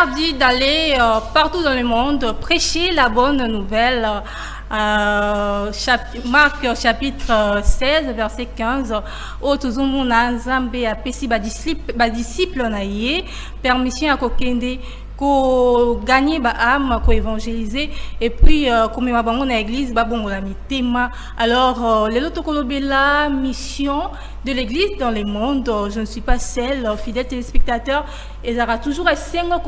Seigneur dit d'aller partout dans le monde, prêcher la bonne nouvelle. Marc chapitre 16, verset 15. Au tuzumuna nzambe apesi ba disciple na ye permission à kokende ko gagner ba âme, ko évangéliser et puis comme ma bango na église ba bongo la mitema. Alors les la mission de l'église dans le monde, je ne suis pas seule, fidèle téléspectateur, et ça toujours à 5 ans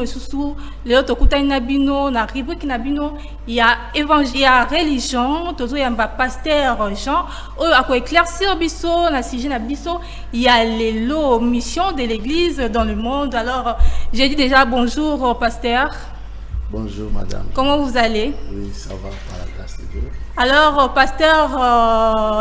sous les autres kutanabino na rubrique nabino, il y a évangile, il y a religion, toujours il y a un pasteur Jean, à quoi éclaircir biso na sujet na biso, il y a les lots mission de l'église dans le monde. Alors j'ai dit déjà bonjour pasteur. Bonjour madame. Comment vous allez? Oui, ça va par la grâce de Dieu. Alors, pasteur,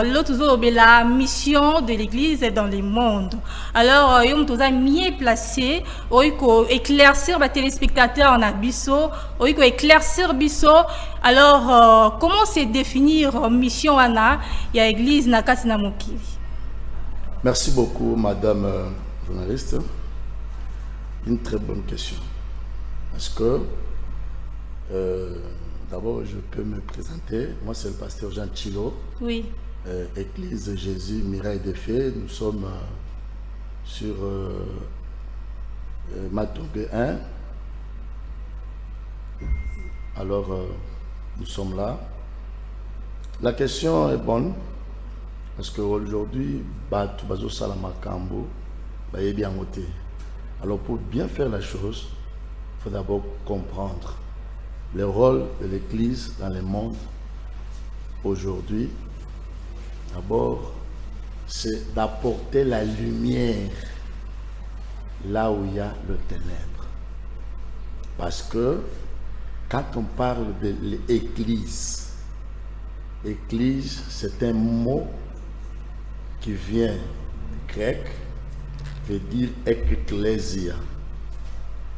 la mission de l'église est dans le monde. Alors, il y a mieux placé, il faut éclaircir les téléspectateurs en abisso, il faut éclaircir bisso. Alors, comment se définir mission Anna, il y a église Nakatina Mokili? Merci beaucoup, madame journaliste. Une très bonne question. Parce que d'abord, je peux me présenter. Moi, c'est le pasteur Jean Chilo. Oui. Église Jésus, Mirail des Fées. Nous sommes sur Matongé 1. Alors, nous sommes là. La question est bonne. Parce qu'aujourd'hui, Bazo Salamakambo, est bien noté. Alors, pour bien faire la chose, il faut d'abord comprendre le rôle de l'Église dans le monde aujourd'hui. D'abord, c'est d'apporter la lumière là où il y a le ténèbre. Parce que quand on parle de l'Église, Église, c'est un mot qui vient du grec, veut dire ekklésia,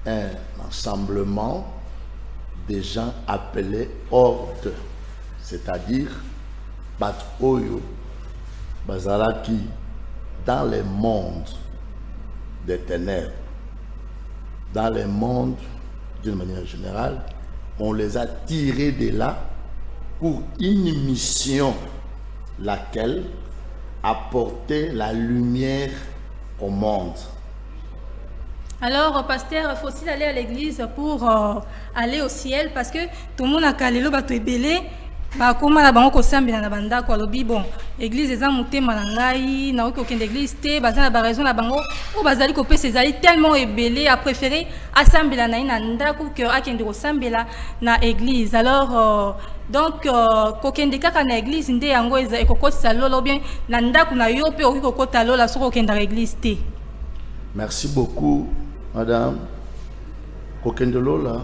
un rassemblement des gens appelés ordre, c'est-à-dire Bat-Oyo, Bazalaki, dans les mondes des ténèbres, dans les mondes d'une manière générale, on les a tirés de là pour une mission, laquelle apporter la lumière au monde. Alors, pasteur, faut-il aller à l'église pour aller au ciel? Parce que tout le monde a calé le bateau belé. Comment la banque au samedi na banda quoi lobi bon église les amoutés malangai na aucune église té bazana la raison la bango ou bazali ko pese zali tellement ébélé a préféré assembler na ina ndako que akende ko sambela na église. Alors donc kokende kaka na église ndé yango eza ekokotisa lolo bien na ndako na yo pe okikokota lola soko kenda na église té. Merci beaucoup madame. Kokende lola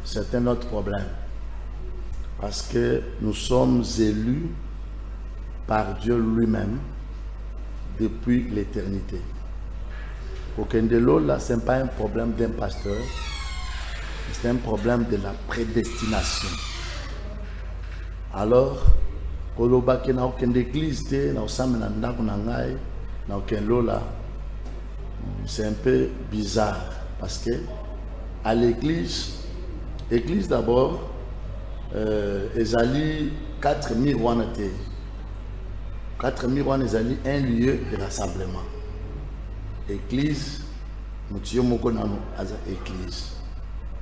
c'est un autre problème. Parce que nous sommes élus par Dieu lui-même depuis l'éternité. Okendelo, là, ce n'est pas un problème d'un pasteur, c'est un problème de la prédestination. Alors, kolobaki na aucune église, c'est un peu bizarre parce que à l'église d'abord, ezali 4 miroirs. 4 miroirs, ezali un lieu de rassemblement. Église, nous église.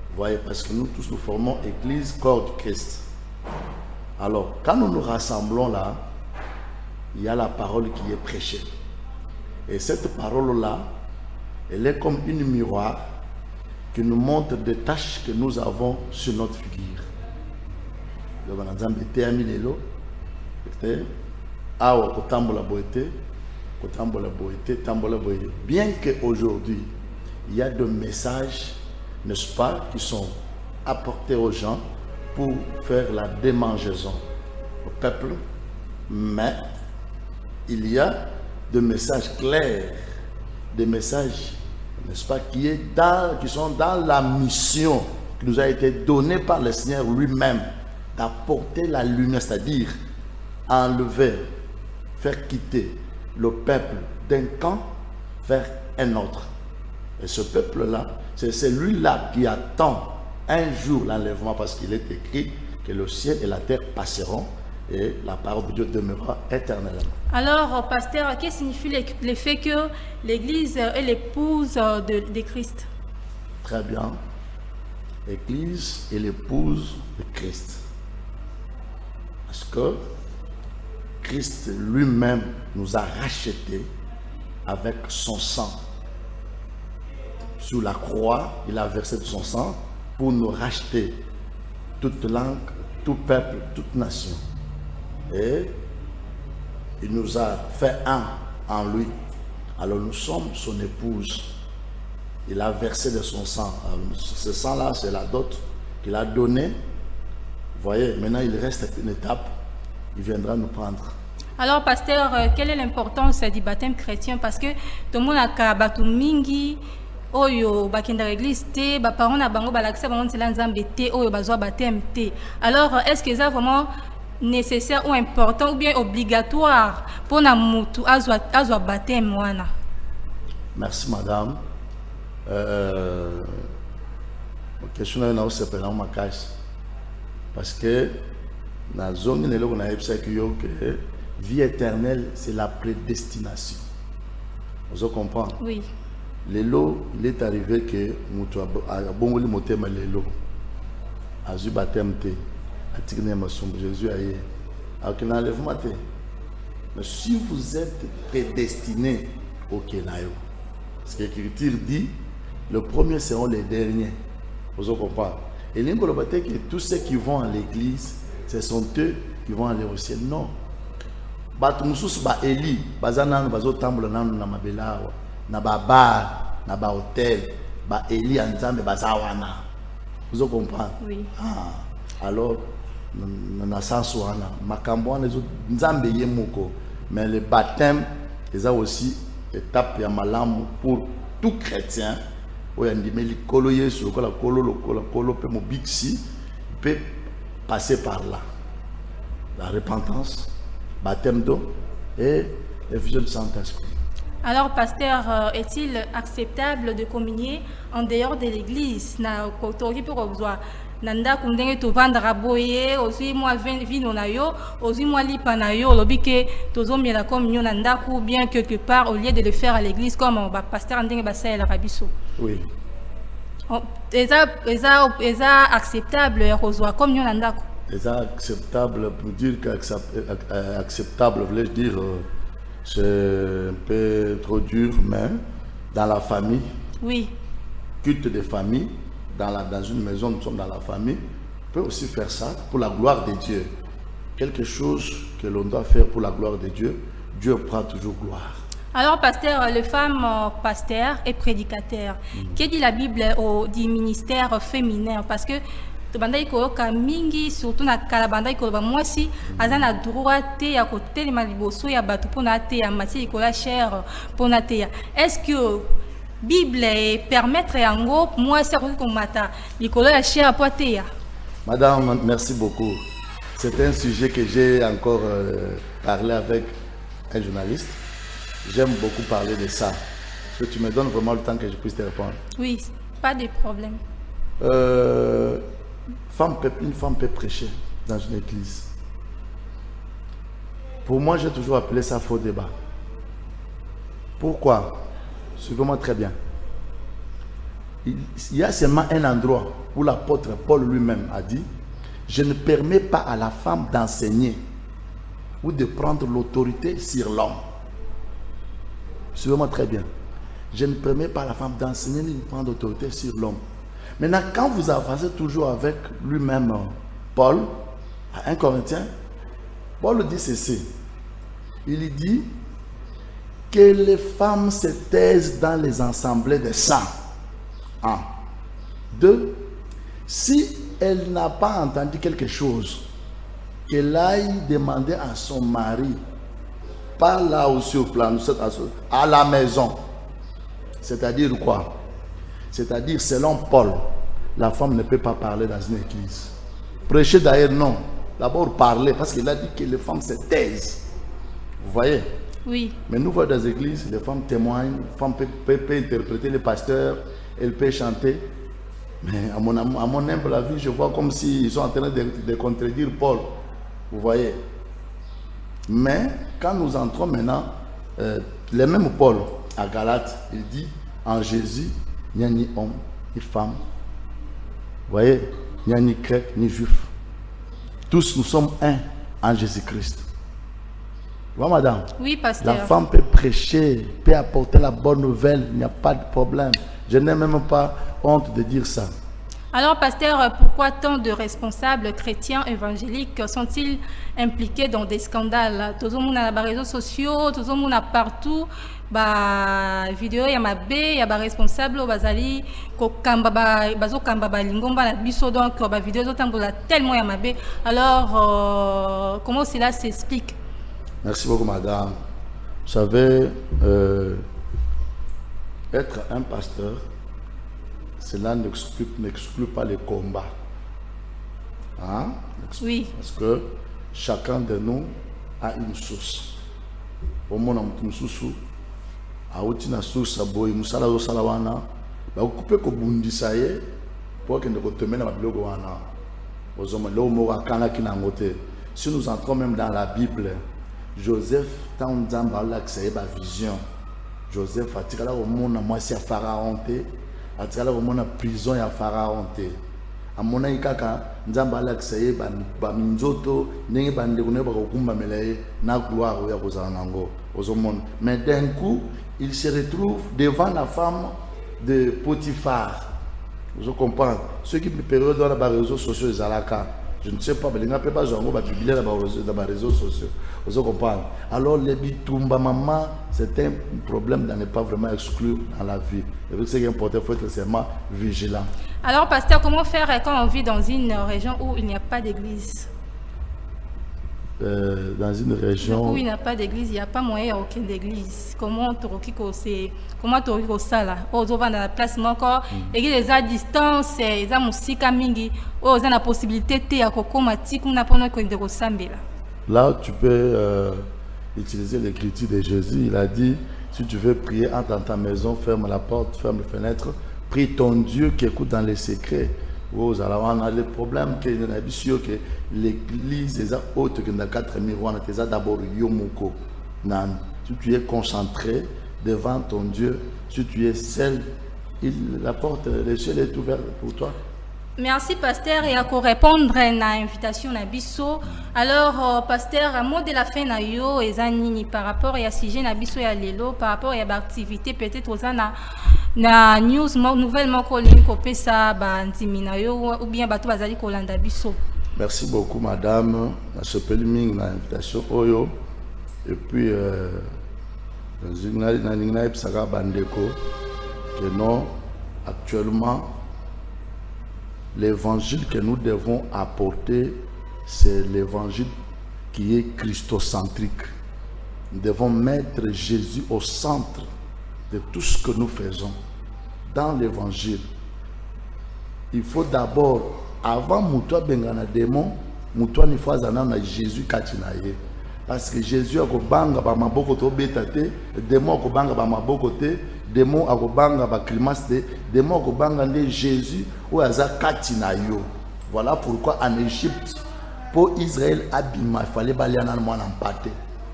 Vous voyez, parce que nous tous nous formons église, corps du Christ. Alors, quand nous nous rassemblons là, il y a la parole qui est prêchée. Et cette parole-là, elle est comme une miroir qui nous montre des tâches que nous avons sur notre figure. Bien qu'aujourd'hui, il y a des messages, n'est-ce pas, qui sont apportés aux gens pour faire la démangeaison au peuple, mais il y a des messages clairs, des messages, n'est-ce pas, qui sont dans la mission qui nous a été donnée par le Seigneur lui-même, d'apporter la lumière, c'est-à-dire enlever, faire quitter le peuple d'un camp vers un autre. Et ce peuple-là, C'est celui-là qui attend un jour l'enlèvement, parce qu'il est écrit que le ciel et la terre passeront et la parole de Dieu demeurera éternellement. Alors, pasteur, qu'est-ce que signifie le fait que l'Église est l'épouse de Christ? Très bien. L'Église est l'épouse de Christ. Parce que Christ lui-même nous a rachetés avec son sang. Sur la croix, il a versé de son sang pour nous racheter, toute langue, tout peuple, toute nation. Et il nous a fait un en lui. Alors nous sommes son épouse. Il a versé de son sang. Alors, ce sang-là, c'est la dot qu'il a donnée. Vous voyez, maintenant il reste une étape. Il viendra nous prendre. Alors, pasteur, quelle est l'importance du baptême chrétien? Parce que tout le monde a baptême mingi. Oyo bakenda l'église te ba parents na bango balakisa bango nzela nzambe te oyo bazwa baptême te. Alors est-ce que c'est vraiment nécessaire ou important ou bien obligatoire pour na mutu azwa baptême wana? Merci madame. Question na aussi pena ma cache parce que na zone ne loko na yebisa que vie éternelle c'est la prédestination. Vous comprenez? Oui. Lelo, il est arrivé que Bongoli Motema Lelo a eu baptême te, a tiré ma sombre Jésus aïe, a qu'il enlève maté. Mais si vous êtes prédestiné au Kenayo, ce que l'Écriture dit, le premier seront les derniers. Vous comprenez? Et l'Écriture dit que tous ceux qui vont à l'église, ce sont eux qui vont aller au ciel. Non. Batumusus ba Eli, bazanan bazo tambola nanu na mabelawa. Na ba bar, na ba hôtel, ba Eli Nzambe bazawana. Vous comprenez? Oui. Ah, alors, na sens wana, makambo wana Nzambe yemoko, mais le baptême, c'est aussi étape ya malamu pour tout chrétien. Oyandime li kolo Yesu, la kolo pe mo bixi peut passer par là. La repentance, baptême d'eau et l'effusion du Saint-Esprit. Alors, pasteur, est-il acceptable de communier en dehors de l'église? Na kotori pour obzoa. Nanda kundenge to vendre boye, aussi moi vino na yo, aussi moi lipa na yo, lobi ke tozo mi la communion nanda ou bien quelque part au lieu de le faire à l'église comme pasteur ndenge basa el rabiso. Oui. Eza acceptable rozwa communion nanda. Eza acceptable pour dire qu'acceptable voulait dire c'est un peu trop dur, mais dans la famille, oui. Culte de famille, dans une maison, nous sommes dans la famille, on peut aussi faire ça pour la gloire de Dieu. Quelque chose que l'on doit faire pour la gloire de Dieu, Dieu prend toujours gloire. Alors, pasteur, les femmes pasteur et prédicateur, qu'est-ce que dit la Bible du ministère féminin? Parce que bandai ko mingi surtout na kala bandai ko ba mwasi azana droit te ya ko telema liboso ya batu pona te ya mati ko la chair pona te ya. Est-ce que Bible permettre yango mwasi ko mata likolo ya chair po te ya? Madame, merci beaucoup. C'est un sujet que j'ai encore parlé avec un journaliste. J'aime beaucoup parler de ça. Que tu me donnes vraiment le temps que je puisse te répondre. Oui, pas de problème. Une femme peut prêcher dans une église. Pour moi, j'ai toujours appelé ça faux débat. Pourquoi? Suivez-moi très bien. Il y a seulement un endroit où l'apôtre Paul lui-même a dit: je ne permets pas à la femme d'enseigner ou de prendre l'autorité sur l'homme. Suivez-moi très bien. Je ne permets pas à la femme d'enseigner ni de prendre l'autorité sur l'homme. Maintenant, quand vous avancez toujours avec lui-même, Paul, à 1 Corinthiens, Paul dit ceci. Il dit que les femmes se taisent dans les assemblées des saints. 1. 2. Si elle n'a pas entendu quelque chose, qu'elle aille demander à son mari, pas là aussi au plan, à la maison. C'est-à-dire quoi? C'est-à-dire, selon Paul, la femme ne peut pas parler dans une église. Prêcher d'ailleurs, non. D'abord parler, parce qu'il a dit que les femmes se taisent. Vous voyez? Oui. Mais nous voyons dans les églises, les femmes témoignent, les femmes peuvent interpréter les pasteurs, elle peut chanter. Mais à mon humble avis, je vois comme s'ils sont en train de contredire Paul. Vous voyez. Mais quand nous entrons maintenant, le même Paul à Galates, il dit en Jésus, il n'y a ni homme ni femme. Vous voyez, il n'y a ni grec ni juif. Tous nous sommes un en Jésus-Christ. Vous voyez, madame? Oui, pasteur. La femme peut prêcher, peut apporter la bonne nouvelle, il n'y a pas de problème. Je n'ai même pas honte de dire ça. Alors, pasteur, pourquoi tant de responsables chrétiens évangéliques sont-ils impliqués dans des scandales? Tout le monde a les réseaux sociaux, tout le monde a partout. Bah, vidéo, il y a ma B, il y a des responsables, bazali, bazo kamba balingomba la biso donc ba vidéo zotambola tellement il y a ma B. Alors, comment cela s'explique? Merci beaucoup, madame. Vous savez, être un pasteur, cela n'exclut pas les combats. Hein? Oui. Parce que chacun de nous a une source. Au monde, on a une source. Une source, musala zo salawana. Ba couper ko bundisa ye pour que ne reteme na blogo wana. Ozoma lo mo akana kina ngote. Si nous entrons même dans la Bible, Joseph tant nzamba la que ba vision. Joseph atikala au monde moi si pharaon te. Atikala au monde prison ya pharaon te. Amona ikaka nzamba la que ba minzoto ndenge bande kone ba kokumba melaye na gloire ya kozala nango. Ozomona. Mais d'un coup il se retrouve devant la femme de Potiphar. Vous comprenez? Ceux qui préparent dans les réseaux sociaux, je ne sais pas, mais les gens ne peuvent pas jouer dans les réseaux sociaux. Vous comprenez? Alors, les bitumba maman, c'est un problème de ne pas vraiment exclure dans la vie. Et c'est important, il faut être seulement vigilant. Alors, pasteur, comment faire quand on vit dans une région où il n'y a pas d'église? Dans une région où il n'y a pas d'église, il n'y a pas moyen aucune d'église. Comment tu as ça là? On va dans la place encore. Et les à distance, ils ont aussi mingi. Ils ont la possibilité de kokomatique, on a pas de là, tu peux utiliser l'écriture de Jésus. Il a dit, si tu veux prier, entre dans ta maison, ferme la porte, ferme les fenêtres, prie ton Dieu qui écoute dans les secrets. On a le problème que l'église est haute que dans 4 miroirs, c'est d'abord Yomoko. Si tu es concentré devant ton Dieu, si tu es seul, la porte, le ciel est ouvert pour toi. Merci, pasteur. Et à répondre à l'invitation à Bisso. Alors, pasteur, à mot de la fin, par rapport à sujet na Bisso et à Lelo, par rapport à l'activité, peut-être aux na news nouvellement colline copé ça ou bien bato bazali kolanda biso. Merci beaucoup madame na sepelming na invitation oyo et puis na psaka bandeko que non actuellement l'évangile que nous devons apporter c'est l'évangile qui est christocentrique. Nous devons mettre Jésus au centre de tout ce que nous faisons dans l'évangile. Il faut d'abord, avant Moutoua Bengana démon, Moutoua ni fois na Jésus katinaye. Parce que Jésus a kobanga ba maboko to betate, démon a kobanga ba maboko te, démon a kobanga ba klimaste, démon a kobanga ne Jésus ou aza katinayo. Voilà pourquoi en Égypte, pour Israël abima, il fallait baliana moi n'empate.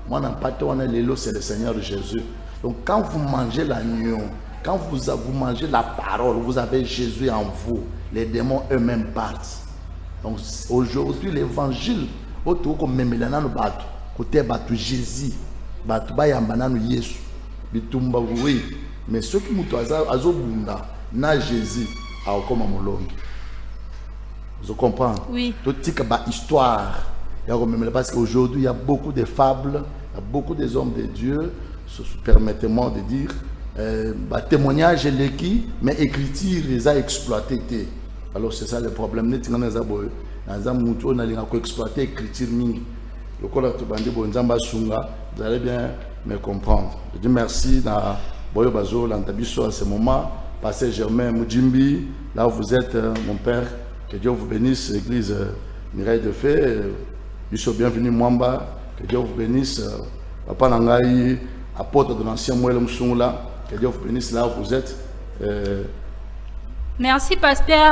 Moi n'empate on a l'élo c'est le Seigneur Jésus. Donc quand vous mangez l'agneau, quand vous mangez la parole, vous avez Jésus en vous. Les démons eux-mêmes partent. Donc aujourd'hui l'évangile, autour comme memelana no batu, côté batu Jésus, batu bayambana no Yesu, bitumba oui. Mais ceux qui mutoaza azobunda na Jésus a comme molongi. Vous comprenez? Oui. Tout tika ba histoire. Parce qu'aujourd'hui il y a beaucoup de fables, il y a beaucoup des hommes de Dieu. Permettez-moi de dire, témoignage est l'écrit, mais écriture les a exploité. Alors c'est ça le problème. Vous allez bien me comprendre. Je dis merci à Boyo Bazo, l'Antabiso à ce moment. Pasteur Germain Moudjimbi, là où vous êtes, mon père, que Dieu vous bénisse, l'église Mireille de Fé. Bishop, bienvenue Mwamba, que Dieu vous bénisse. Papa Nangaï, apôtre de l'ancien Mouel Msoula, que Dieu vous bénisse là où vous êtes. Merci, pasteur.